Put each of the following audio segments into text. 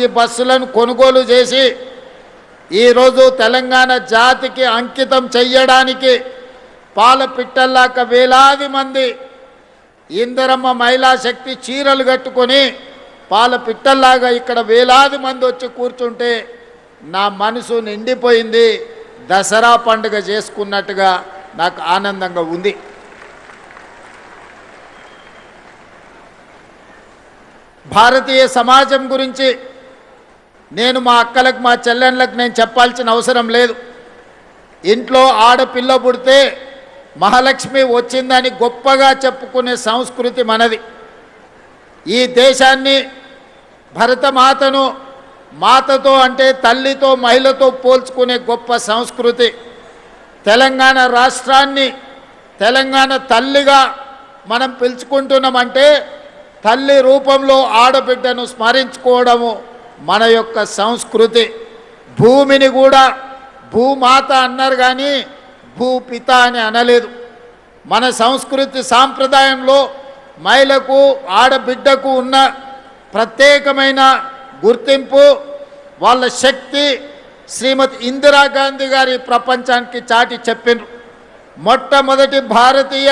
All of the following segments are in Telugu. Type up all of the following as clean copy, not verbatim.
ఆర్టీసీ బస్సులను కొనుగోలు చేసి ఈరోజు తెలంగాణ జాతికి అంకితం చెయ్యడానికి పాలపిట్టల్లాక వేలాది మంది ఇందిరమ్మ మహిళా శక్తి చీరలు కట్టుకొని పాలపిట్టల్లాగా ఇక్కడ వేలాది మంది వచ్చి కూర్చుంటే నా మనసు నిండిపోయింది. దసరా పండుగ చేసుకున్నట్టుగా నాకు ఆనందంగా ఉంది. భారతీయ సమాజం గురించి నేను మా అక్కలకు మా చెల్లెళ్ళకు నేను చెప్పాల్సిన అవసరం లేదు. ఇంట్లో ఆడపిల్ల పుడితే మహాలక్ష్మి వచ్చిందని గొప్పగా చెప్పుకునే సంస్కృతి మనది. ఈ దేశాన్ని భరతమాతను మాతతో అంటే తల్లితో మహిళతో పోల్చుకునే గొప్ప సంస్కృతి. తెలంగాణ రాష్ట్రాన్ని తెలంగాణ తల్లిగా మనం పిలుచుకుంటున్నామంటే తల్లి రూపంలో ఆడబిడ్డను స్మరించుకోవడము మన యొక్క సంస్కృతి. భూమిని కూడా భూమాత అన్నారు కానీ భూపిత అని అనలేదు. మన సంస్కృతి సాంప్రదాయంలో మహిళకు ఆడబిడ్డకు ఉన్న ప్రత్యేకమైన గుర్తింపు, వాళ్ళ శక్తి శ్రీమతి ఇందిరాగాంధీ గారి ప్రపంచానికి చాటి చెప్పిండ్రు. మొట్టమొదటి భారతీయ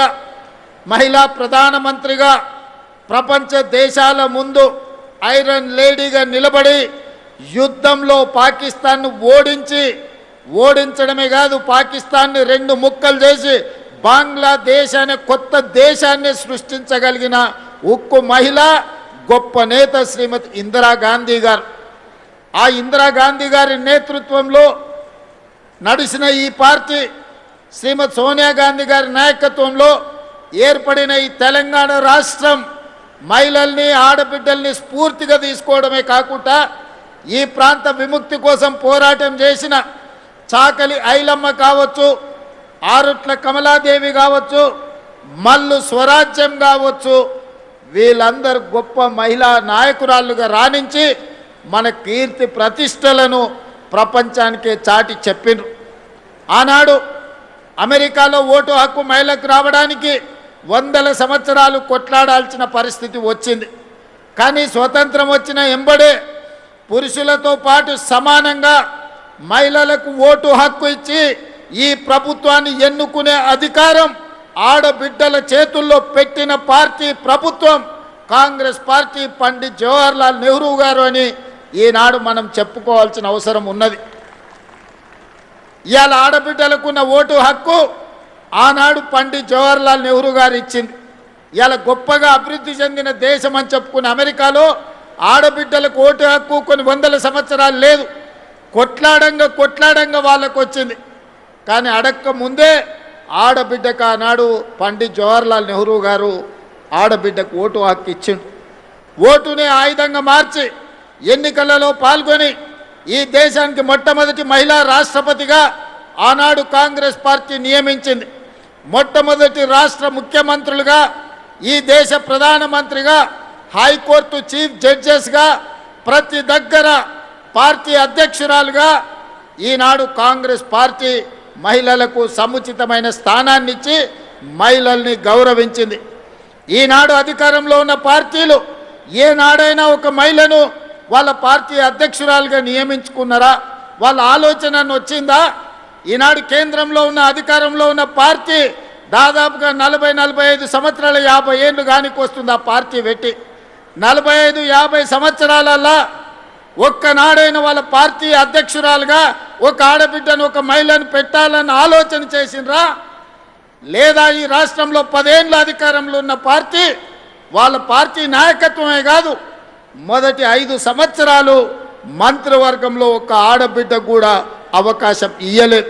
మహిళా ప్రధానమంత్రిగా ప్రపంచ దేశాల ముందు ఐరన్ లేడీగా నిలబడి యుద్ధంలో పాకిస్తాన్ను ఓడించడమే కాదు పాకిస్తాన్ని 2 ముక్కలు చేసి బంగ్లాదేశ్ అనే కొత్త దేశాన్ని సృష్టించగలిగిన ఉక్కు మహిళ గొప్ప నేత శ్రీమతి ఇందిరాగాంధీ గారు. ఆ ఇందిరాగాంధీ గారి నేతృత్వంలో నడిచిన ఈ పార్టీ శ్రీమతి సోనియా గాంధీ గారి నాయకత్వంలో ఏర్పడిన ఈ తెలంగాణ రాష్ట్రం మహిళల్ని ఆడబిడ్డల్ని స్ఫూర్తిగా తీసుకోవడమే కాకుండా ఈ ప్రాంత విముక్తి కోసం పోరాటం చేసిన చాకలి ఐలమ్మ కావచ్చు, ఆరుట్ల కమలాదేవి కావచ్చు, మల్లు స్వరాజ్యం కావచ్చు, వీళ్ళందరూ గొప్ప మహిళా నాయకురాళ్ళుగా రాణించి మన కీర్తి ప్రతిష్టలను ప్రపంచానికే చాటి చెప్పిండ్రు. ఆనాడు అమెరికాలో ఓటు హక్కు మహిళకు రావడానికి 100 సంవత్సరాలు కొట్లాడాల్సిన పరిస్థితి వచ్చింది. కానీ స్వతంత్రం వచ్చిన ఎంబడే పురుషులతో పాటు సమానంగా మహిళలకు ఓటు హక్కు ఇచ్చి ఈ ప్రభుత్వాన్ని ఎన్నుకునే అధికారం ఆడబిడ్డల చేతుల్లో పెట్టిన పార్టీ ప్రభుత్వం కాంగ్రెస్ పార్టీ. పండిత్ జవహర్లాల్ నెహ్రూ గారు అని ఈనాడు మనం చెప్పుకోవాల్సిన అవసరం ఉన్నది. ఇవాళ ఆడబిడ్డలకున్న ఓటు హక్కు ఆనాడు పండిత్ జవహర్లాల్ నెహ్రూ గారు ఇచ్చింది. ఇవాళ గొప్పగా అభివృద్ధి చెందిన దేశం అని చెప్పుకున్న అమెరికాలో ఆడబిడ్డలకు ఓటు హక్కు కొన్ని 100 సంవత్సరాలు లేదు. కొట్లాడంగా వాళ్ళకు వచ్చింది. కానీ అడక్క ముందే ఆడబిడ్డకు ఆనాడు పండిత్ జవహర్లాల్ నెహ్రూ గారు ఆడబిడ్డకు ఓటు హక్కు ఇచ్చిండు. ఓటునే ఆయుధంగా మార్చి ఎన్నికలలో పాల్గొని ఈ దేశానికి మొట్టమొదటి మహిళా రాష్ట్రపతిగా ఆనాడు కాంగ్రెస్ పార్టీ నియమించింది. మొట్టమొదటి రాష్ట్ర ముఖ్యమంత్రులుగా, ఈ దేశ ప్రధానమంత్రిగా, హైకోర్టు చీఫ్ జడ్జెస్గా, ప్రతి దగ్గర పార్టీ అధ్యక్షురాలుగా ఈనాడు కాంగ్రెస్ పార్టీ మహిళలకు సముచితమైన స్థానాన్ని ఇచ్చి మహిళల్ని గౌరవించింది. ఈనాడు అధికారంలో ఉన్న పార్టీలు ఏనాడైనా ఒక మహిళను వాళ్ళ పార్టీ అధ్యక్షురాలుగా నియమించుకున్నారా? వాళ్ళ ఆలోచన వచ్చిందా? ఈనాడు కేంద్రంలో ఉన్న అధికారంలో ఉన్న పార్టీ దాదాపుగా 40-45 సంవత్సరాలు 50 ఏళ్ళు కానికి వస్తుంది ఆ పార్టీ పెట్టి. 45-50 సంవత్సరాలల్లా ఒక్కనాడైన వాళ్ళ పార్టీ అధ్యక్షురాలుగా ఒక ఆడబిడ్డను ఒక మహిళను పెట్టాలని ఆలోచన చేసినరా? లేదా ఈ రాష్ట్రంలో 10 ఏళ్ళు అధికారంలో ఉన్న పార్టీ వాళ్ళ పార్టీ నాయకత్వమే కాదు మొదటి 5 సంవత్సరాలు మంత్రివర్గంలో ఒక ఆడబిడ్డ కూడా అవకాశం ఇయ్యలేదు.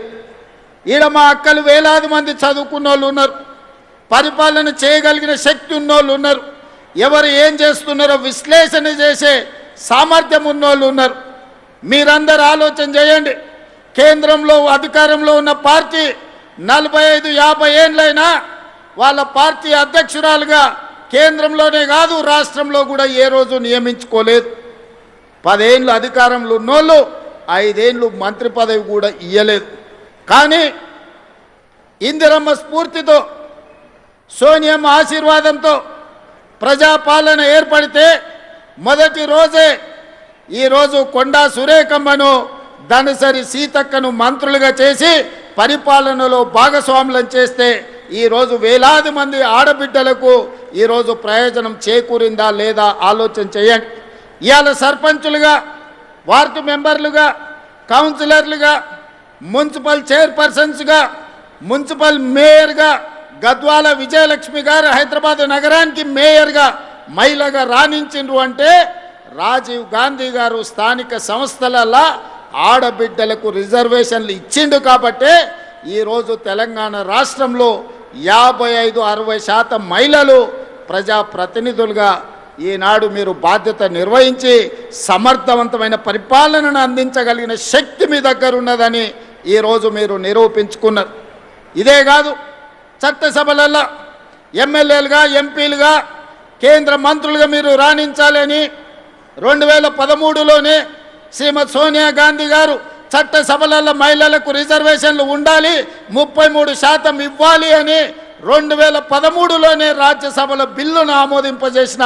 ఈడ మా అక్కలు వేలాది మంది చదువుకున్న వాళ్ళు ఉన్నారు, పరిపాలన చేయగలిగిన శక్తి ఉన్నోళ్ళు ఉన్నారు, ఎవరు ఏం చేస్తున్నారో విశ్లేషణ చేసే సామర్థ్యం ఉన్నోళ్ళు ఉన్నారు. మీరందరూ ఆలోచన చేయండి. కేంద్రంలో అధికారంలో ఉన్న పార్టీ 45-50 ఏళ్ళైనా వాళ్ళ పార్టీ అధ్యక్షురాలుగా కేంద్రంలోనే కాదు రాష్ట్రంలో కూడా ఏ రోజు నియమించుకోలేదు. 10 ఏళ్ళు అధికారంలో ఉన్నోళ్ళు 5 ఏళ్ళు మంత్రి పదవి కూడా ఇయ్యలేదు. కానీ ఇందిరమ్మ స్ఫూర్తితో, సోనియమ్మ ఆశీర్వాదంతో ప్రజాపాలన ఏర్పడితే మొదటి రోజే ఈరోజు కొండా సురేఖమ్మను ధనసరి సీతక్కను మంత్రులుగా చేసి పరిపాలనలో భాగస్వాములను చేస్తే ఈరోజు వేలాది మంది ఆడబిడ్డలకు ఈరోజు ప్రయోజనం చేకూరిందా లేదా ఆలోచన చేయండి. ఇవాళ సర్పంచులుగా, వార్డు మెంబర్లుగా, కౌన్సిలర్లుగా, మున్సిపల్ చైర్పర్సన్స్గా, మున్సిపల్ మేయర్గా గద్వాల విజయలక్ష్మి గారు హైదరాబాద్ నగరానికి మేయర్గా మహిళగా రాణించిండ్రు అంటే రాజీవ్ గాంధీ గారు స్థానిక సంస్థలల్లో ఆడబిడ్డలకు రిజర్వేషన్లు ఇచ్చిండు కాబట్టే ఈరోజు తెలంగాణ రాష్ట్రంలో 55-60% మహిళలు ప్రజాప్రతినిధులుగా ఈనాడు మీరు బాధ్యత నిర్వహించి సమర్థవంతమైన పరిపాలనను అందించగలిగిన శక్తి మీ దగ్గర ఉన్నదని ఈరోజు మీరు నిరూపించుకున్నారు. ఇదే కాదు, చట్టసభలలో ఎమ్మెల్యేలుగా, ఎంపీలుగా, కేంద్ర మంత్రులుగా మీరు రాణించాలని 2013లోనే శ్రీమతి సోనియా గాంధీ గారు చట్టసభలలో మహిళలకు రిజర్వేషన్లు ఉండాలి, 33% ఇవ్వాలి అని 2013లోనే రాజ్యసభలో బిల్లును ఆమోదింపజేసిన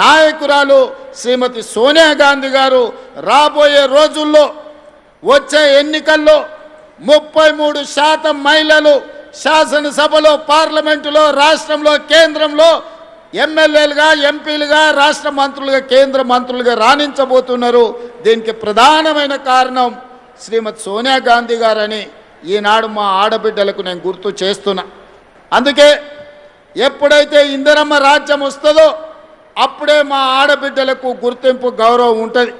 నాయకురాలు శ్రీమతి సోనియా గాంధీ గారు రాబోయే రోజుల్లో వచ్చే ఎన్నికల్లో 33% మహిళలు శాసనసభలో, పార్లమెంటులో, రాష్ట్రంలో, కేంద్రంలో ఎమ్మెల్యేలుగా, ఎంపీలుగా, రాష్ట్ర మంత్రులుగా, కేంద్ర మంత్రులుగా రాణించబోతున్నారు. దీనికి ప్రధానమైన కారణం శ్రీమతి సోనియా గాంధీ గారని ఈనాడు మా ఆడబిడ్డలకు నేను గుర్తు చేస్తున్నా. అందుకే ఎప్పుడైతే ఇందిరమ్మ రాజ్యం వస్తుందో అప్పుడే మా ఆడబిడ్డలకు గుర్తింపు, గౌరవం ఉంటుంది.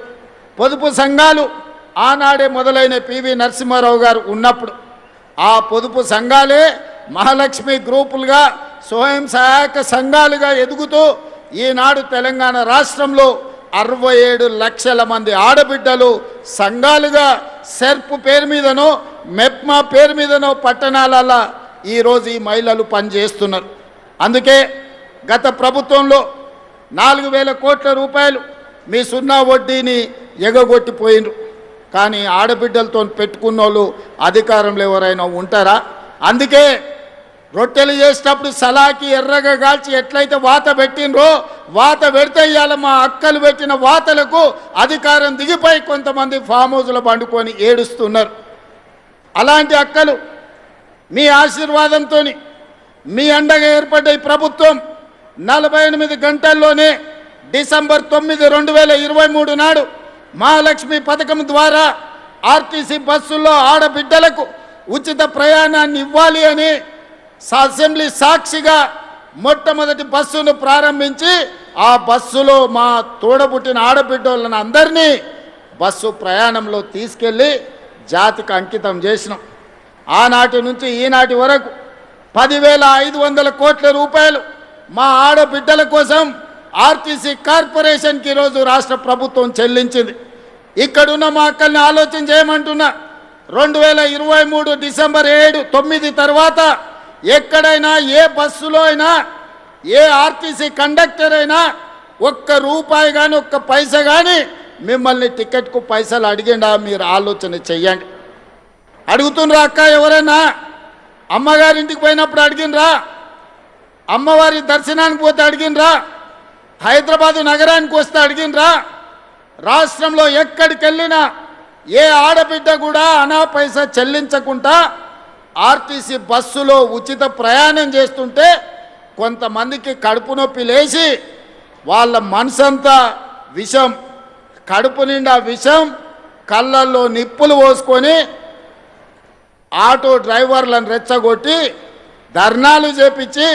పొదుపు సంఘాలు ఆనాడే మొదలైన పివి నరసింహారావు గారు ఉన్నప్పుడు ఆ పొదుపు సంఘాలే మహాలక్ష్మి గ్రూపులుగా, స్వయం సహాయక సంఘాలుగా ఎదుగుతూ ఈనాడు తెలంగాణ రాష్ట్రంలో 67 లక్షల మంది ఆడబిడ్డలు సంఘాలుగా సెర్ప్ పేరు మీదనో, మెప్మా పేరు మీదనో పట్టణాలలో ఈరోజు ఈ మహిళలు పనిచేస్తున్నారు. అందుకే గత ప్రభుత్వంలో 4,000 కోట్ల రూపాయలు మీ సున్నా వడ్డీని ఎగగొట్టిపోయినరు. కానీ ఆడబిడ్డలతో పెట్టుకున్న వాళ్ళు అధికారంలో ఎవరైనా ఉంటారా? అందుకే రొట్టెలు చేసేటప్పుడు సలాకి ఎర్రగా కాల్చి ఎట్లయితే వాత పెట్టినరో, వాత పెడితే ఇవాళ మా అక్కలు పెట్టిన వాతలకు అధికారం దిగిపోయి కొంతమంది ఫామ్ హౌస్లో పండుకొని ఏడుస్తున్నారు. అలాంటి అక్కలు మీ ఆశీర్వాదంతో మీ అండగా ఏర్పడ్డ ఈ ప్రభుత్వం 48 గంటల్లోనే డిసెంబర్ 9, 2023 నాడు మహాలక్ష్మి పథకం ద్వారా ఆర్టీసీ బస్సుల్లో ఆడబిడ్డలకు ఉచిత ప్రయాణాన్ని ఇవ్వాలి అని అసెంబ్లీ సాక్షిగా మొట్టమొదటి బస్సును ప్రారంభించి ఆ బస్సులో మా తోడబుట్టిన ఆడబిడ్డలను అందరినీ బస్సు ప్రయాణంలో తీసుకెళ్ళి జాతికి అంకితం చేసినాం. ఆనాటి నుంచి ఈనాటి వరకు 10,500 కోట్ల రూపాయలు మా ఆడబిడ్డల కోసం ఆర్టీసీ కార్పొరేషన్కి ఈరోజు రాష్ట్ర ప్రభుత్వం చెల్లించింది. ఇక్కడున్న మా అక్కల్ని ఆలోచన చేయమంటున్నా. 2023 డిసెంబర్ 9 తర్వాత ఎక్కడైనా ఏ బస్సులో అయినా ఏ ఆర్టీసీ కండక్టర్ అయినా ఒక్క రూపాయి కానీ ఒక్క పైసా కానీ మిమ్మల్ని టికెట్కు పైసలు అడిగిండా? మీరు ఆలోచన చెయ్యండి. అడుగుతుండ్రా అక్క? ఎవరైనా అమ్మగారింటికి పోయినప్పుడు అడిగినరా? అమ్మవారి దర్శనానికి పోతే అడిగినరా? హైదరాబాదు నగరానికి వస్తే అడిగినరా? రాష్ట్రంలో ఎక్కడికి వెళ్ళినా ఏ ఆడబిడ్డ కూడా అనా పైసా చెల్లించకుండా ఆర్టీసీ బస్సులో ఉచిత ప్రయాణం చేస్తుంటే కొంతమందికి కడుపు నొప్పి లేచి వాళ్ళ మనసంతా విషం, కడుపు నిండా విషం, కళ్ళల్లో నిప్పులు పోసుకొని ఆటో డ్రైవర్లను రెచ్చగొట్టి ధర్నాలు చేపించి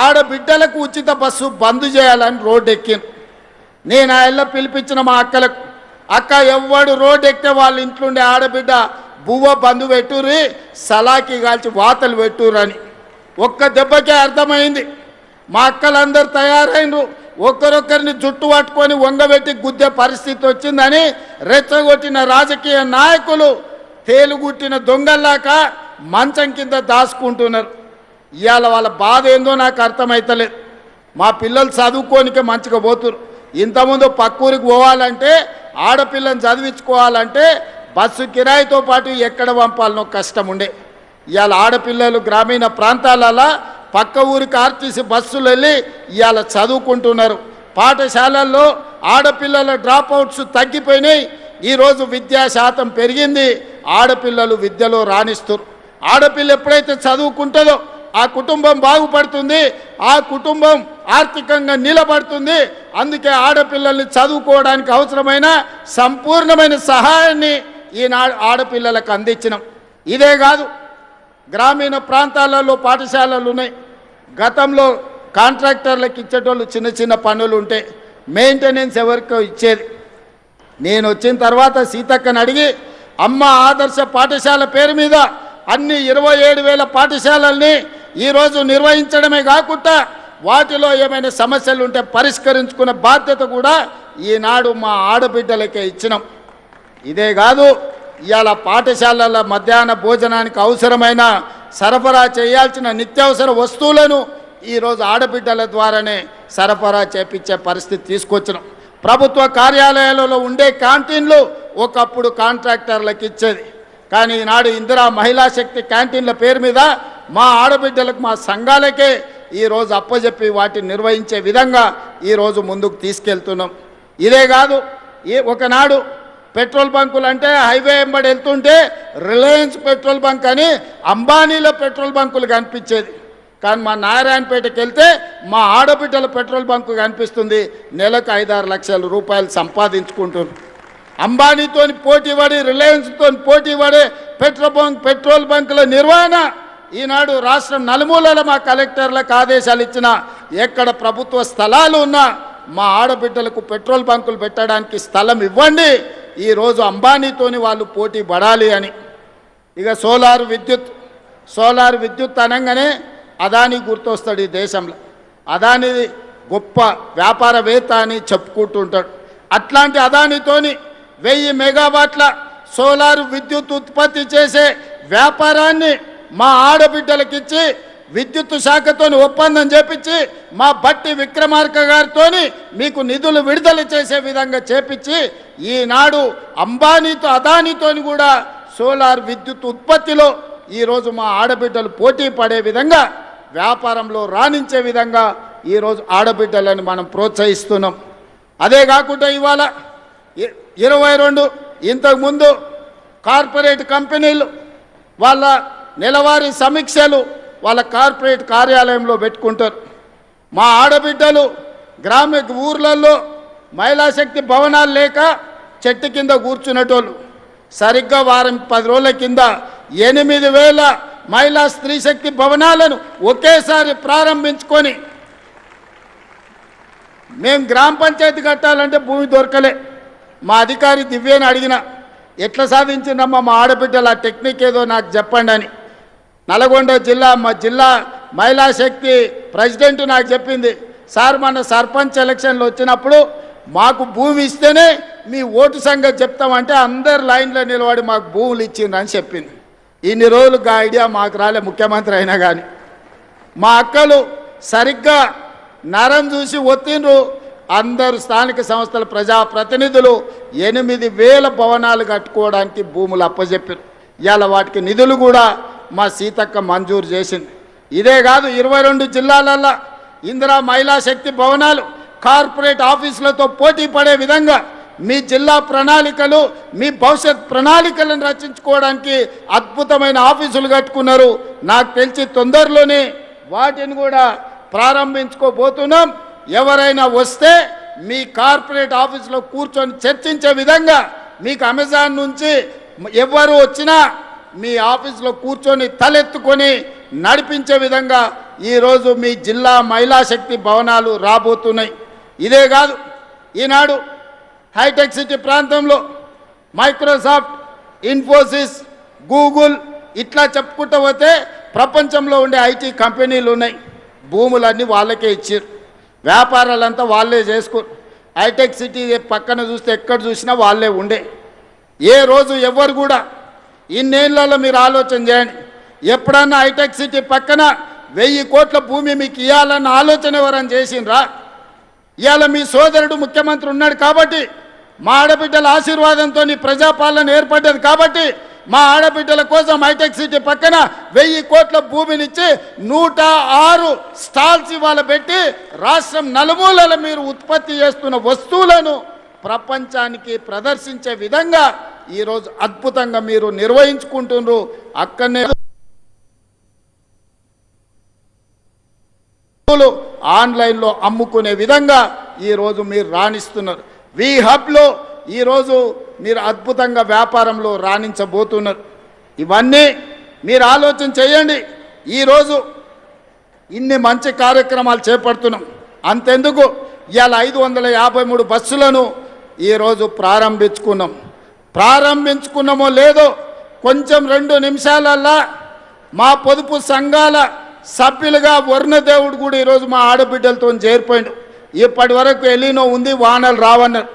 ఆడబిడ్డలకు ఉచిత బస్సు బంద్ చేయాలని రోడ్డు ఎక్కిన. నేను ఆ ఇళ్ళ పిలిపించిన మా అక్కలకు, అక్క ఎవ్వడు రోడ్డు ఎక్కితే వాళ్ళ ఇంట్లోండే ఆడబిడ్డ బువ్వ బంధు పెట్టుర్రి, సలాకి కాల్చి వాతలు పెట్టుర్రని. ఒక్క దెబ్బకే అర్థమైంది. మా అక్కలందరూ తయారైనరు. ఒక్కరొక్కరిని జుట్టు పట్టుకొని వంగబెట్టి గుద్దే పరిస్థితి వచ్చిందని రెచ్చగొట్టిన రాజకీయ నాయకులు తేలుగుట్టిన దొంగల్లాక మంచం కింద దాచుకుంటున్నారు. ఇవాళ వాళ్ళ బాధ ఏందో నాకు అర్థమవుతలేదు. మా పిల్లలు చదువుకోనికే మంచిగా పోతున్నారు. ఇంతకుముందు పక్కూరికి పోవాలంటే, ఆడపిల్లని చదివించుకోవాలంటే బస్సు కిరాయితో పాటు ఎక్కడ పంపాలనో కష్టం ఉండే. ఇవాళ ఆడపిల్లలు గ్రామీణ ప్రాంతాలలో పక్క ఊరికి ఆర్టీసీ బస్సులు వెళ్ళి ఇవాళ చదువుకుంటున్నారు. పాఠశాలల్లో ఆడపిల్లల డ్రాప్ అవుట్స్ తగ్గిపోయినాయి. ఈరోజు విద్యా శాతం పెరిగింది. ఆడపిల్లలు విద్యలో రాణిస్తారు. ఆడపిల్ల ఎప్పుడైతే చదువుకుంటుందో ఆ కుటుంబం బాగుపడుతుంది, ఆ కుటుంబం ఆర్థికంగా నిలబడుతుంది. అందుకే ఆడపిల్లల్ని చదువుకోవడానికి అవసరమైన సంపూర్ణమైన సహాయాన్ని ఈనాడు ఆడపిల్లలకు అందించినాం. ఇదే కాదు, గ్రామీణ ప్రాంతాలలో పాఠశాలలు ఉన్నాయి. గతంలో కాంట్రాక్టర్లకు ఇచ్చేటోళ్ళు చిన్న చిన్న పనులు ఉంటే మెయింటెనెన్స్ ఎవరికో ఇచ్చేది. నేను వచ్చిన తర్వాత సీతక్కని అడిగి అమ్మ ఆదర్శ పాఠశాల పేరు మీద అన్ని 27,000 పాఠశాలల్ని ఈరోజు నిర్వహించడమే కాకుండా వాటిలో ఏమైనా సమస్యలు ఉంటే పరిష్కరించుకునే బాధ్యత కూడా ఈనాడు మా ఆడబిడ్డలకే ఇచ్చినాం. ఇదే కాదు, ఇవాళ పాఠశాలల మధ్యాహ్న భోజనానికి అవసరమైన సరఫరా చేయాల్సిన నిత్యావసర వస్తువులను ఈరోజు ఆడబిడ్డల ద్వారానే సరఫరా చేపించే పరిస్థితి తీసుకొచ్చినాం. ప్రభుత్వ కార్యాలయాలలో ఉండే క్యాంటీన్లు ఒకప్పుడు కాంట్రాక్టర్లకు ఇచ్చేది. కానీ ఈనాడు ఇందిరా మహిళా శక్తి క్యాంటీన్ల పేరు మీద మా ఆడబిడ్డలకు, మా సంఘాలకే ఈరోజు అప్పచెప్పి వాటిని నిర్వహించే విధంగా ఈరోజు ముందుకు తీసుకెళ్తున్నాం. ఇదే కాదు, ఒకనాడు పెట్రోల్ బంకులు అంటే హైవే వెంబడి వెళ్తుంటే రిలయన్స్ పెట్రోల్ బంక్ అని అంబానీలో పెట్రోల్ బంకులు కనిపించేది. కానీ మా నారాయణపేటకి వెళ్తే మా ఆడబిడ్డల పెట్రోల్ బంకు కనిపిస్తుంది. నెలకు 5-6 లక్షల రూపాయలు సంపాదించుకుంటున్నారు. అంబానీతో పోటీ పడి, రిలయన్స్తో పోటీ పడే పెట్రోల్ బంకుల నిర్వహణ ఈనాడు రాష్ట్రం నలుమూలల మా కలెక్టర్లకు ఆదేశాలు ఇచ్చిన ఎక్కడ ప్రభుత్వ స్థలాలు ఉన్నా మా ఆడబిడ్డలకు పెట్రోల్ బంకులు పెట్టడానికి స్థలం ఇవ్వండి. ఈరోజు అంబానీతోని వాళ్ళు పోటీ పడాలి అని. ఇక సోలార్ విద్యుత్ అనగానే అదానీ గుర్తొస్తాడు ఈ దేశంలో. అదానీ గొప్ప వ్యాపారవేత్త అని చెప్పుకుంటుంటాడు. అట్లాంటి అదానీతోని 1000 మెగావాట్ల సోలార్ విద్యుత్ ఉత్పత్తి చేసే వ్యాపారాన్ని మా ఆడబిడ్డలకిచ్చి విద్యుత్ శాఖతో ఒప్పందం చేపించి మా బట్టి విక్రమార్క గారితో మీకు నిధులు విడుదల చేసే విధంగా చేపించి ఈనాడు అంబానీతో అదానీతోని కూడా సోలార్ విద్యుత్ ఉత్పత్తిలో ఈరోజు మా ఆడబిడ్డలు పోటీ పడే విధంగా, వ్యాపారంలో రాణించే విధంగా ఈరోజు ఆడబిడ్డలను మనం ప్రోత్సహిస్తున్నాం. అదే కాకుండా ఇవాళ 22 ఇంతకుముందు కార్పొరేట్ కంపెనీలు వాళ్ళ నెలవారీ సమీక్షలు వాళ్ళ కార్పొరేట్ కార్యాలయంలో పెట్టుకుంటారు. మా ఆడబిడ్డలు ఊర్లలో మహిళా శక్తి భవనాలు లేక చెట్టు కింద కూర్చునేటోళ్ళు. సరిగ్గా వారం 10 రోజుల కింద 8,000 మహిళా స్త్రీ శక్తి భవనాలను ఒకేసారి ప్రారంభించుకొని, మేము గ్రామ పంచాయతీ కట్టాలంటే భూమి దొరకలే. మా అధికారి దివ్యని అడిగిన, ఎట్లా సాధించిందమ్మా మా ఆడబిడ్డల టెక్నిక్ ఏదో నాకు చెప్పండి అని. నల్గొండ మా జిల్లా మహిళా శక్తి ప్రెసిడెంట్ నాకు చెప్పింది, సార్ మన సర్పంచ్ ఎలక్షన్లు వచ్చినప్పుడు మాకు భూమి ఇస్తేనే మీ ఓటు సంగతి చెప్తామంటే అందరు లైన్లో నిలబడి మాకు భూములు ఇచ్చిండ్రు అని చెప్పింది. ఇన్ని రోజులు ఆ ఐడియా మాకు రాలే, ముఖ్యమంత్రి అయినా కానీ. మా అక్కలు సరిగ్గా నరం చూసి ఒత్తిండ్రు. అందరు స్థానిక సంస్థల ప్రజాప్రతినిధులు 8,000 భవనాలు కట్టుకోవడానికి భూములు అప్పచెప్పారు. ఇవాళ వాటికి నిధులు కూడా మా సీతక్క మంజూరు చేసింది. ఇదే కాదు, 22 జిల్లాలల్లో ఇందిరా మహిళా శక్తి భవనాలు కార్పొరేట్ ఆఫీసులతో పోటీ పడే విధంగా మీ జిల్లా ప్రణాళికలు, మీ భవిష్యత్ ప్రణాళికలను రచించుకోవడానికి అద్భుతమైన ఆఫీసులు కట్టుకున్నారు. నాకు తెలిసి తొందరలోనే వాటిని కూడా ప్రారంభించుకోబోతున్నాం. ఎవరైనా వస్తే మీ కార్పొరేట్ ఆఫీసులో కూర్చొని చర్చించే విధంగా, మీకు అమెజాన్ నుంచి ఎవరు వచ్చినా మీ ఆఫీసులో కూర్చొని తలెత్తుకొని నడిపించే విధంగా ఈరోజు మీ జిల్లా మహిళా శక్తి భవనాలు రాబోతున్నాయి. ఇదే కాదు, ఈనాడు హైటెక్ సిటీ ప్రాంతంలో మైక్రోసాఫ్ట్, ఇన్ఫోసిస్, గూగుల్ ఇట్లా చెప్పుకుంటూ పోతే ప్రపంచంలో ఉండే ఐటీ కంపెనీలు ఉన్నాయి. భూములన్నీ వాళ్ళకే ఇచ్చారు, వ్యాపారాలంతా వాళ్ళే చేసుకోరు. హైటెక్ సిటీ పక్కన చూస్తే ఎక్కడ చూసినా వాళ్ళే ఉండే. ఏ రోజు ఎవరు కూడా ఇన్నేళ్లలో మీరు ఆలోచన చేయండి, ఎప్పుడన్నా హైటెక్ సిటీ పక్కన 1000 కోట్ల భూమి మీకు ఇవ్వాలన్న ఆలోచన ఎవరని చేసిండ్రా? ఇవాళ మీ సోదరుడు ముఖ్యమంత్రి ఉన్నాడు కాబట్టి, మా ఆడబిడ్డల ఆశీర్వాదంతో ప్రజాపాలన ఏర్పడ్డది కాబట్టి మా ఆడబిడ్డల కోసం హైటెక్ సిటీ పక్కన 1000 కోట్ల భూమినిచ్చి 106 స్టాల్స్ ఇవాళ పెట్టి రాష్ట్రం నలుమూలల మీరు ఉత్పత్తి చేస్తున్న వస్తువులను ప్రపంచానికి ప్రదర్శించే విధంగా ఈరోజు అద్భుతంగా మీరు నిర్వహించుకుంటున్నారు. అక్కడనే ఆన్లైన్లో అమ్ముకునే విధంగా ఈరోజు మీరు రాణిస్తున్నారు. వి హబ్లో ఈరోజు మీరు అద్భుతంగా వ్యాపారంలో రాణించబోతున్నారు. ఇవన్నీ మీరు ఆలోచన చేయండి. ఈరోజు ఇన్ని మంచి కార్యక్రమాలు చేపడుతున్నాం. అంతెందుకు ఇవాళ 553 బస్సులను ఈరోజు ప్రారంభించుకున్నామో లేదో కొంచెం 2 నిమిషాలల్లా మా పొదుపు సంఘాల సభ్యులుగా వర్ణదేవుడు కూడా ఈరోజు మా ఆడబిడ్డలతో చేరిపోయిండు. ఇప్పటి వరకు ఎలినో ఉంది, వానలు రావన్నారు.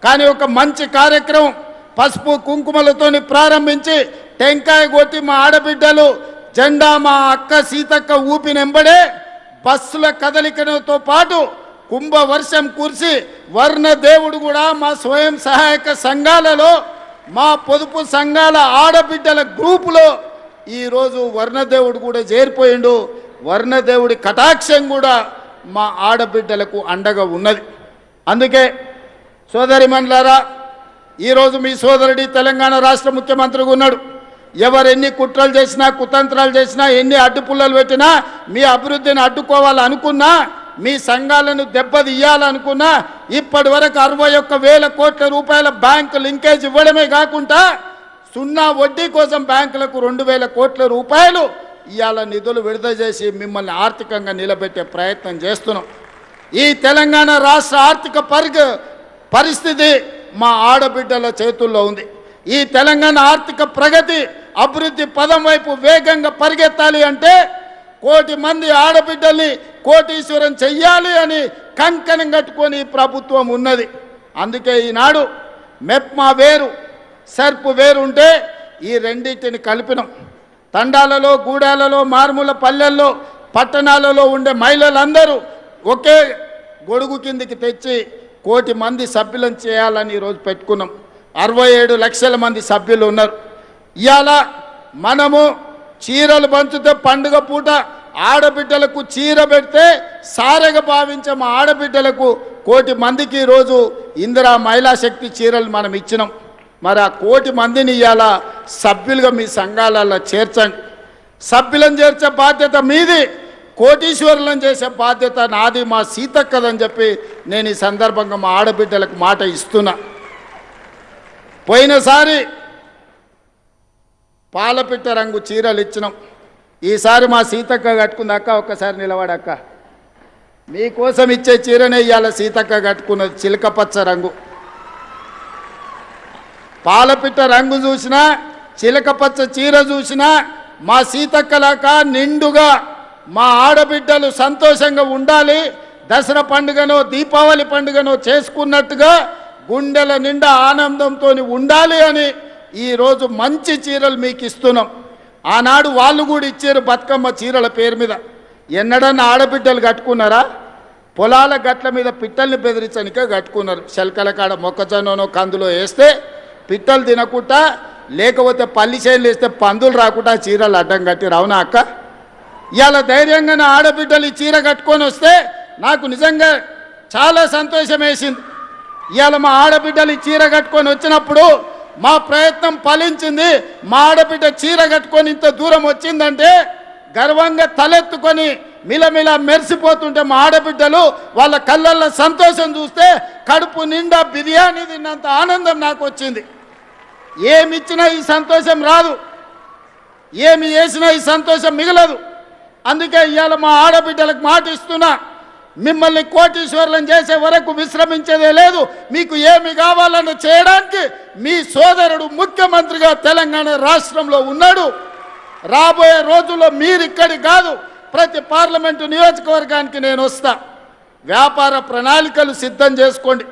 కానీ ఒక మంచి కార్యక్రమం పసుపు కుంకుమలతోని ప్రారంభించి టెంకాయ కొట్టి మా ఆడబిడ్డలు జెండా మా అక్క సీతక్క ఊపినెంబడే బస్సుల కదలికతో పాటు కుంభవర్షం కురిసి వర్ణదేవుడు కూడా మా స్వయం సహాయక సంఘాలలో మా పొదుపు సంఘాల ఆడబిడ్డల గ్రూపులో ఈరోజు వర్ణదేవుడు కూడా చేరిపోయిండు. వర్ణదేవుడి కటాక్షం కూడా మా ఆడబిడ్డలకు అండగా ఉన్నది. అందుకే సోదరిమణులారా, ఈరోజు మీ సోదరుడి తెలంగాణ రాష్ట్ర ముఖ్యమంత్రిగా ఉన్నాడు. ఎవరు ఎన్ని కుట్రలు చేసినా కుతంత్రాలు చేసినా ఎన్ని అడ్డుపుల్లలు పెట్టినా మీ అభివృద్ధిని అడ్డుకోవాలనుకున్నా మీ సంఘాలను దెబ్బతీయాలనుకున్నా ఇప్పటి వరకు 61,000 కోట్ల రూపాయల బ్యాంకు లింకేజ్ ఇవ్వడమే కాకుండా 0 వడ్డీ కోసం బ్యాంకులకు 2,000 కోట్ల రూపాయలు ఇవాళ నిధులు విడుదల చేసి మిమ్మల్ని ఆర్థికంగా నిలబెట్టే ప్రయత్నం చేస్తున్నాం. ఈ తెలంగాణ రాష్ట్ర ఆర్థిక పరిస్థితి మా ఆడబిడ్డల చేతుల్లో ఉంది. ఈ తెలంగాణ ఆర్థిక ప్రగతి అభివృద్ధి పదం వైపు వేగంగా పరిగెత్తాలి అంటే 1 కోటి మంది ఆడబిడ్డల్ని కోటీశ్వరం చెయ్యాలి అని కంకణం కట్టుకొని ప్రభుత్వం ఉన్నది. అందుకే ఈనాడు మెప్మా వేరు సర్పు వేరు ఉంటే ఈ రెండింటిని కలిపినాం. తండాలలో గూడాలలో మారుమూల పల్లెల్లో పట్టణాలలో ఉండే మహిళలందరూ ఒకే గొడుగు కిందికి తెచ్చి 1 కోటి మంది సభ్యులను చేయాలని ఈరోజు పెట్టుకున్నాం. 67 లక్షల మంది సభ్యులు ఉన్నారు. ఇవాళ మనము చీరలు పంచితే పండుగ పూట ఆడబిడ్డలకు చీర పెడితే సారెగా భావించే మా ఆడబిడ్డలకు 1 కోటి మందికి ఈరోజు ఇందిరా మహిళా శక్తి చీరలు మనం ఇచ్చినాం. మరి ఆ 1 కోటి మందిని ఇవాళ సభ్యులుగా మీ సంఘాలలో చేర్చండి. సభ్యులను చేర్చే బాధ్యత మీది, కోటీశ్వరులను చేసే బాధ్యత నాది, మా సీతక్కదని చెప్పి నేను ఈ సందర్భంగా మా ఆడబిడ్డలకు మాట ఇస్తున్నా. పోయినసారి పాలపిట్ట రంగు చీరలు ఇచ్చినాం. ఈసారి మా సీతక్క కట్టుకుంది. అక్క ఒక్కసారి నిలబడక్క, మీకోసం ఇచ్చే చీరనే ఇవాళ సీతక్క కట్టుకున్నది, చిలకపచ్చ రంగు. పాలపిట్ట రంగు చూసినా చిలకపచ్చ చీర చూసినా మా సీతక్కలాక నిండుగా మా ఆడబిడ్డలు సంతోషంగా ఉండాలి, దసరా పండుగనో దీపావళి పండుగనో చేసుకున్నట్టుగా గుండెల నిండా ఆనందంతో ఉండాలి అని ఈరోజు మంచి చీరలు మీకు ఇస్తున్నాం. ఆనాడు వాళ్ళు కూడా ఇచ్చారు బతుకమ్మ చీరల పేరు మీద. ఎన్నడన్నా ఆడబిడ్డలు కట్టుకున్నారా? పొలాల గట్ల మీద పిట్టల్ని బెదిరించనికే కట్టుకున్నారు. శల్కల కాడ మొక్కజొన్ననో కందులో వేస్తే పిట్టలు తినకుండా, లేకపోతే పల్లి చేనులు వేస్తే పందులు రాకుండా చీరలు అడ్డం కట్టిరు. అవునా అక్క? ఇవాళ ధైర్యంగా నా ఆడబిడ్డలు ఈ చీర కట్టుకొని వస్తే నాకు నిజంగా చాలా సంతోషం వేసింది. ఇవాళ మా ఆడబిడ్డలు ఈ చీర కట్టుకొని వచ్చినప్పుడు మా ప్రయత్నం ఫలించింది. మా ఆడబిడ్డ చీర కట్టుకొని ఇంత దూరం వచ్చిందంటే గర్వంగా తలెత్తుకొని మిలమిల మెరిసిపోతుంటే మా ఆడబిడ్డలు వాళ్ళ కళ్ళల్లో సంతోషం చూస్తే కడుపు నిండా బిర్యానీ తిన్నంత ఆనందం నాకు వచ్చింది. ఏమి ఇచ్చినా ఈ సంతోషం రాదు, ఏమి చేసినా ఈ సంతోషం మిగలదు. అందుకే ఇవాళ మా ఆడబిడ్డలకు మాట ఇస్తున్నా, మిమ్మల్ని కోటీశ్వరులను చేసే వరకు విశ్రమించేదే లేదు. మీకు ఏమి కావాలని చేయడానికి మీ సోదరుడు ముఖ్యమంత్రిగా తెలంగాణ రాష్ట్రంలో ఉన్నాడు. రాబోయే రోజుల్లో మీరు ఇక్కడి కాదు, ప్రతి పార్లమెంటు నియోజకవర్గానికి నేను వస్తా. వ్యాపార ప్రణాళికలు సిద్ధం చేసుకోండి.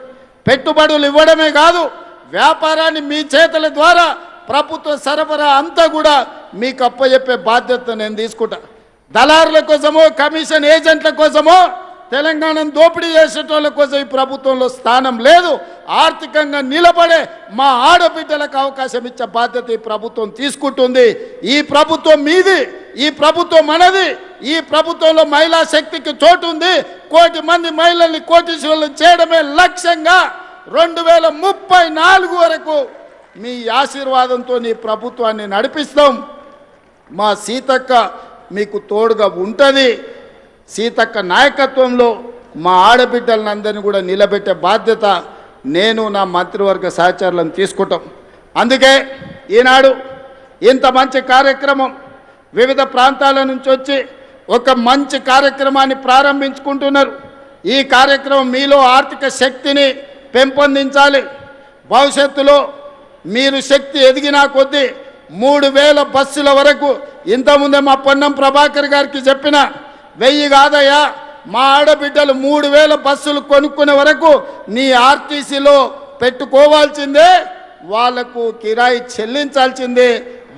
పెట్టుబడులు ఇవ్వడమే కాదు, వ్యాపారాన్ని మీ చేతుల ద్వారా ప్రభుత్వ సరఫరా అంతా కూడా మీకు అప్పచెప్పే బాధ్యత నేను తీసుకుంటా. దళారుల కోసమో కమిషన్ ఏజెంట్ల కోసమో తెలంగాణను దోపిడీ చేసేటోళ్ళ కోసం ఈ ప్రభుత్వంలో స్థానం లేదు. ఆర్థికంగా నిలబడే మా ఆడబిడ్డలకు అవకాశం ఇచ్చే బాధ్యత ఈ ప్రభుత్వం తీసుకుంటుంది. ఈ ప్రభుత్వం మీది, ఈ ప్రభుత్వం మనది. ఈ ప్రభుత్వంలో మహిళా శక్తికి చోటు ఉంది. 1 కోటి మంది మహిళల్ని కోటీశ్వరులను చేయడమే లక్ష్యంగా 2034 వరకు మీ ఆశీర్వాదంతో ఈ ప్రభుత్వాన్ని నడిపిస్తాం. మా సీతక్క మీకు తోడుగా ఉంటుంది. సీతక్క నాయకత్వంలో మా ఆడబిడ్డలందరినీ కూడా నిలబెట్టే బాధ్యత నేను నా మంత్రివర్గ సహచరులను తీసుకుంటాం. అందుకే ఈనాడు ఇంత మంచి కార్యక్రమం వివిధ ప్రాంతాల నుంచి వచ్చి ఒక మంచి కార్యక్రమాన్ని ప్రారంభించుకుంటున్నారు. ఈ కార్యక్రమం మీలో ఆర్థిక శక్తిని పెంపొందించాలి. భవిష్యత్తులో మీరు శక్తి ఎదిగినా కొద్దీ 3000 బస్సుల వరకు, ఇంతకుముందే మా పొన్నం ప్రభాకర్ గారికి చెప్పిన 1000 కాదయ్యా, మా ఆడబిడ్డలు 3000 బస్సులు కొనుక్కునే వరకు నీ ఆర్టీసీలో పెట్టుకోవాల్సిందే, వాళ్లకు కిరాయి చెల్లించాల్సిందే,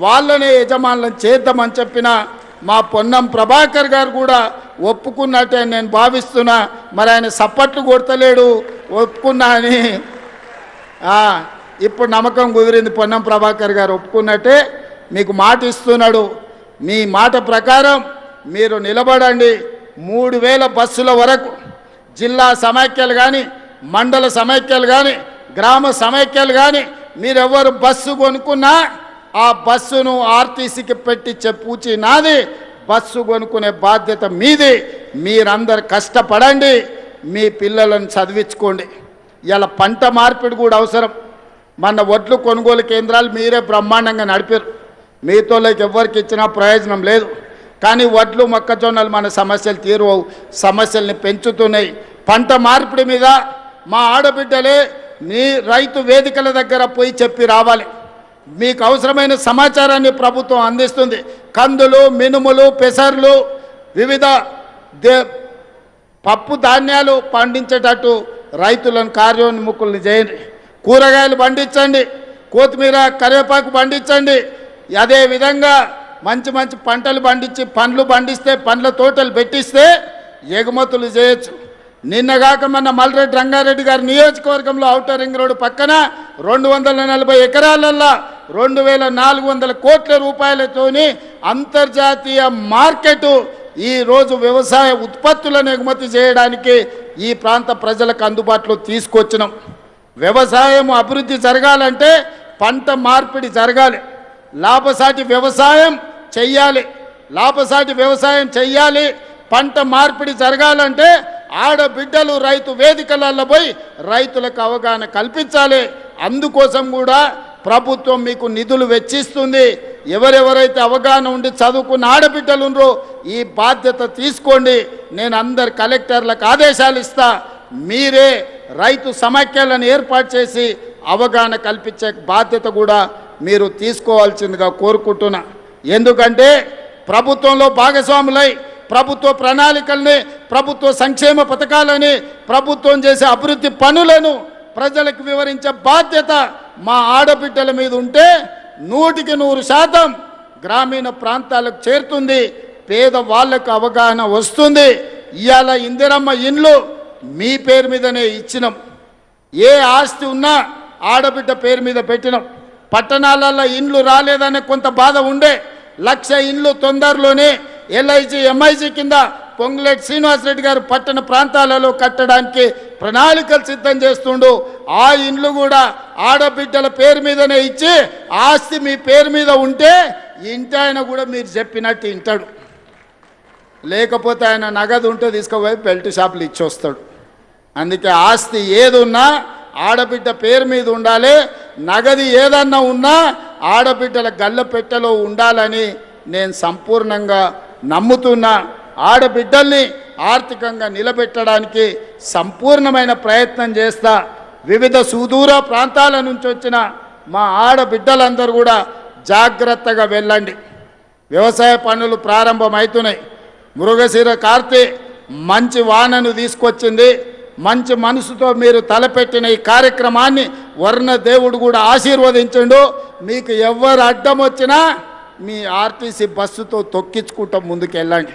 వాళ్ళనే యజమానులను చేద్దామని చెప్పిన మా పొన్నం ప్రభాకర్ గారు కూడా ఒప్పుకున్నట్టే నేను భావిస్తున్నా. మరి ఆయన సప్పట్లు కొడతలేడు ఒప్పుకున్నా అని. ఇప్పుడు నమ్మకం కుదిరింది. పొన్నం ప్రభాకర్ గారు ఒప్పుకున్నట్టే మీకు మాట ఇస్తున్నాడు. మీ మాట ప్రకారం మీరు నిలబడండి. 3000 బస్సుల వరకు జిల్లా సమైక్యాలు కానీ, మండల సమైక్యాలు కానీ, గ్రామ సమైక్యాలు కానీ మీరెవరు బస్సు కొనుక్కున్నా ఆ బస్సును ఆర్టీసీకి పెట్టించే పూచి నాది. బస్సు కొనుక్కునే బాధ్యత మీది. మీరందరు కష్టపడండి, మీ పిల్లలను చదివించుకోండి. ఇలా పంట మార్పిడి కూడా అవసరం. మన వడ్లు కొనుగోలు కేంద్రాలు మీరే బ్రహ్మాండంగా నడిపారు. మీతోళ్ళకి ఎవరికి ఇచ్చినా ప్రయోజనం లేదు. కానీ వడ్లు మొక్కజొన్నలు మన సమస్యలు తీరువవు, సమస్యల్ని పెంచుతున్నాయి. పంట మార్పిడి మీద మా ఆడబిడ్డలే నీ రైతు వేదికల దగ్గర పోయి చెప్పి రావాలి. మీకు అవసరమైన సమాచారాన్ని ప్రభుత్వం అందిస్తుంది. కందులు, మినుములు, పెసర్లు, వివిధ పప్పు ధాన్యాలు పండించేటట్టు రైతులను కార్యోన్ముఖుల్ని చేయండి. కూరగాయలు పండించండి, కొత్తిమీర, కరివేపాకు పండించండి. అదేవిధంగా మంచి మంచి పంటలు పండించి పండ్లు పండిస్తే, పండ్ల తోటలు పెట్టిస్తే ఎగుమతులు చేయొచ్చు. నిన్నగాక మన మల్రెడ్డి రంగారెడ్డి గారి నియోజకవర్గంలో ఔటర్ రింగ్ రోడ్డు పక్కన 240 ఎకరాలల్లో 2400 కోట్ల రూపాయలతోని అంతర్జాతీయ మార్కెట్ ఈరోజు వ్యవసాయ ఉత్పత్తులను ఎగుమతి చేయడానికి ఈ ప్రాంత ప్రజలకు అందుబాటులో తీసుకొచ్చినాం. వ్యవసాయం అభివృద్ధి జరగాలంటే పంట మార్పిడి జరగాలి. లాభసాటి వ్యవసాయం చెయ్యాలి. లాభసాటి వ్యవసాయం చెయ్యాలి. పంట మార్పిడి జరగాలంటే ఆడబిడ్డలు రైతు వేదికలలో పోయి రైతులకు అవగాహన కల్పించాలి. అందుకోసం కూడా ప్రభుత్వం మీకు నిధులు వెచ్చిస్తుంది. ఎవరెవరైతే అవగాహన ఉండి చదువుకున్న ఆడబిడ్డలు ఉన్నారో ఈ బాధ్యత తీసుకోండి. నేను అందరు కలెక్టర్లకు ఆదేశాలు ఇస్తా. మీరే రైతు సమైక్యాలను ఏర్పాటు చేసి అవగాహన కల్పించే బాధ్యత కూడా మీరు తీసుకోవాల్సిందిగా కోరుకుంటున్నా. ఎందుకంటే ప్రభుత్వంలో భాగస్వాములై ప్రభుత్వ ప్రణాళికల్ని, ప్రభుత్వ సంక్షేమ పథకాలని, ప్రభుత్వం చేసే అభివృద్ధి పనులను ప్రజలకు వివరించే బాధ్యత మా ఆడబిడ్డల మీద ఉంటే 100% గ్రామీణ ప్రాంతాలకు చేరుతుంది. పేద వాళ్లకు అవగాహన వస్తుంది. ఇవాళ ఇందిరమ్మ ఇండ్లు మీ పేరు మీదనే ఇచ్చినాం. ఏ ఆస్తి ఉన్నా ఆడబిడ్డ పేరు మీద పెట్టినాం. పట్టణాలలో ఇండ్లు రాలేదనే కొంత బాధ ఉండే. 1,00,000 ఇండ్లు తొందరలోనే LIG MIG కింద పొంగులేటి శ్రీనివాసరెడ్డి గారు పట్టణ ప్రాంతాలలో కట్టడానికి ప్రణాళికలు సిద్ధం చేస్తుండు. ఆ ఇండ్లు కూడా ఆడబిడ్డల పేరు మీదనే ఇచ్చి ఆస్తి మీ పేరు మీద ఉంటే ఇంటి ఆయన కూడా మీరు చెప్పినట్టు వింటాడు. లేకపోతే ఆయన నగదు ఉంటే తీసుకుపోయి బెల్ట్ షాపులు ఇచ్చొస్తాడు. అందుకే ఆస్తి ఏదున్నా ఆడబిడ్డ పేరు మీద ఉండాలి. నగది ఏదన్నా ఉన్నా ఆడబిడ్డల గల్ల పెట్టెలో ఉండాలని నేను సంపూర్ణంగా నమ్ముతున్నా. ఆడబిడ్డల్ని ఆర్థికంగా నిలబెట్టడానికి సంపూర్ణమైన ప్రయత్నం చేస్తా. వివిధ సుదూర ప్రాంతాల నుంచి వచ్చిన మా ఆడబిడ్డలందరూ కూడా జాగ్రత్తగా వెళ్ళండి. వ్యవసాయ పనులు ప్రారంభమవుతున్నాయి. మృగశిర కార్తె మంచి వానను తీసుకొచ్చింది. మంచి మనసుతో మీరు తలపెట్టిన ఈ కార్యక్రమాన్ని వర్ణ దేవుడు కూడా ఆశీర్వదించండు. మీకు ఎవరు అడ్డం వచ్చినా మీ ఆర్టీసీ బస్సుతో తొక్కించుకుంటూ ముందుకు వెళ్ళండి.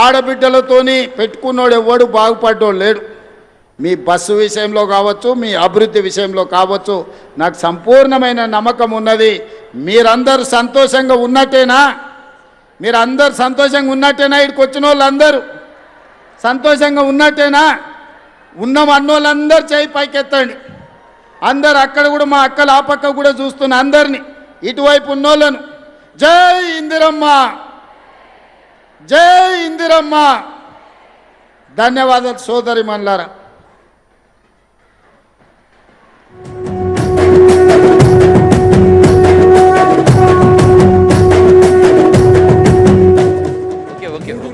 ఆడబిడ్డలతోని పెట్టుకున్నోడు ఎవడు బాగుపడ్డోడు లేడు. మీ బస్సు విషయంలో కావచ్చు, మీ అభివృద్ధి విషయంలో కావచ్చు, నాకు సంపూర్ణమైన నమ్మకం ఉన్నది. మీరందరూ సంతోషంగా ఉన్నట్టేనా? మీరందరూ సంతోషంగా ఉన్నట్టేనా? ఇక్కడికి వచ్చిన వాళ్ళందరూ సంతోషంగా ఉన్నట్టేనా? ఉన్నాం అన్నోళ్ళందరూ చేయి పైకెత్తండి. అందరు అక్కడ కూడా మా అక్కలు ఆ పక్క కూడా చూస్తున్న అందరినీ, ఇటువైపు ఉన్నోళ్ళను జై ఇందిరమ్మ, జై ఇందిరమ్మ. ధన్యవాదాలు సోదరి మన్లారా.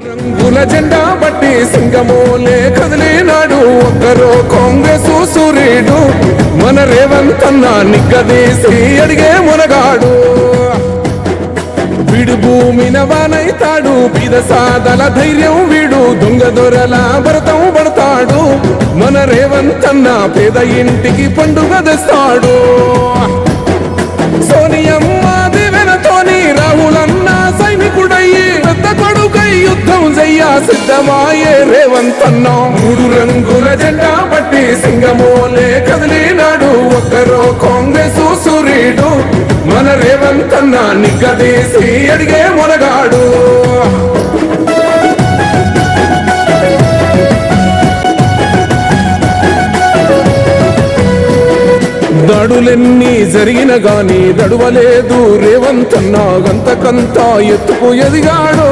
రంగుల జెండా బట్టి సింగమోలే కదిలినాడు ఒక్కరో కాంగ్రెస్ సూర్యుడు మన రేవంత్ అన్న నిగ్గదీసి అడిగే మునగాడు. వీడు భూమిన వానైతాడు, బీద సాదల ధైర్యం వీడు, దొంగ దొరల భరతం పడతాడు. మన రేవంత్ అన్న పేద ఇంటికి పండుగ తెస్తాడు. సోనియమ్మ దివెనతోని రాహులన్న సైనికుడయ్యి పెద్ద కొడుకై యుద్ధం చెయ్య సిద్ధమాయే రేవంత్ అన్న. 3 రంగుల జెండా పట్టి సింగమోలే కదిలినాడు ఒక్కరో కాంగ్రెస్ సూర్యుడు మన రేవంత్ అన్న నిగ్గదీసి అడిగే మునగాడు. దాడులెన్ని జరిగిన గాని దడువలేదు రేవంత్ అన్న, గంతకంతా ఎత్తుకు ఎదిగాడో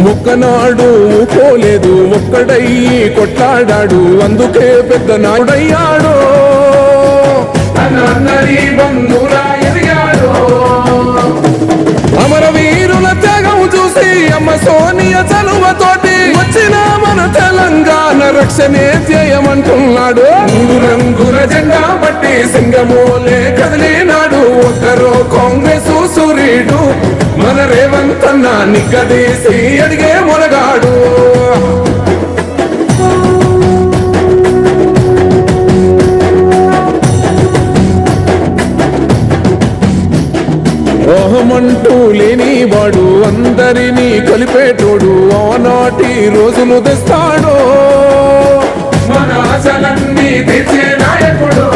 మొక్కనాడు పోలేదు, ఒక్కడయ్యి కొట్లాడాడు, అందుకే పెద్ద నాయుడయ్యాడో. బంధురా ఎదిగాడో అమరవీరుల త్యాగం చూసి అమ్మ సోనియ చలువతోటి వచ్చిన మన తెలంగాణ రక్షణే ధ్యేయమంటున్నాడు. 3 రంగుల జెండా బట్టి సింగమోలే కదిలినాడు ఒక్కరో కాంగ్రెస్ సూర్యుడు మన రేవంత్ అన్న నిగ్గదీసి అడిగే మునగాడు. ఓహమంటూ లేని వాడు అందరినీ కలిపేటోడు, ఆనాటి రోజులు తెస్తాడో మన ఆశలన్నీ తెచ్చే నాయకుడు.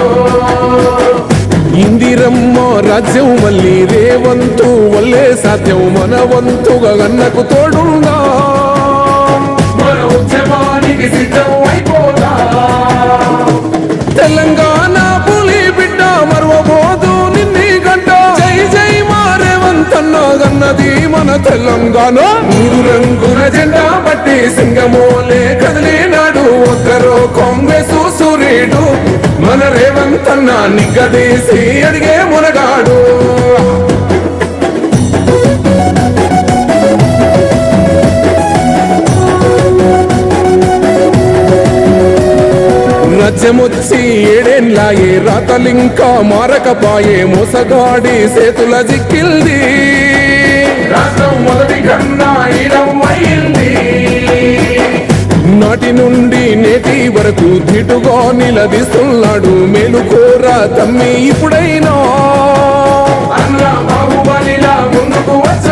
ఇందిరమ్మ రాజ్యం మళ్ళీ రేవంతు వల్లే సాధ్యం, మన వంతుగా గన్నకు తోడుందా మన ఉద్యమానికి సిద్ధం అయిపోదా. తెలంగాణ పులి బిడ్డ మరవబోదు నిన్ని గంట, జై జై మా రేవంత్ అన్న గన్నది మన తెలంగాణ. 3 రంగుల జెండా బట్టి సింగమోలే కదిలినాడు ఒక్కరో కాంగ్రెస్ సూర్యుడు మన రేవంత్ అన్న నిగ్గదీసి అడిగే మునగాడు. రాజ్యమొచ్చి 7 ఏళ్ళాయే, రాతలింకా మారకపాయే, మోసగాడి చేతుల జిక్కిల్ది రాష్ట్రం మొదటి కన్నా ఈడమైంది. నాటి నుండి నేటి వరకు ధీటుగా నిలదీస్తున్నాడు, మేలుకోరా తమ్మి ఇప్పుడైనా అన్న బాహుబలిలా ముందుకు వచ్చి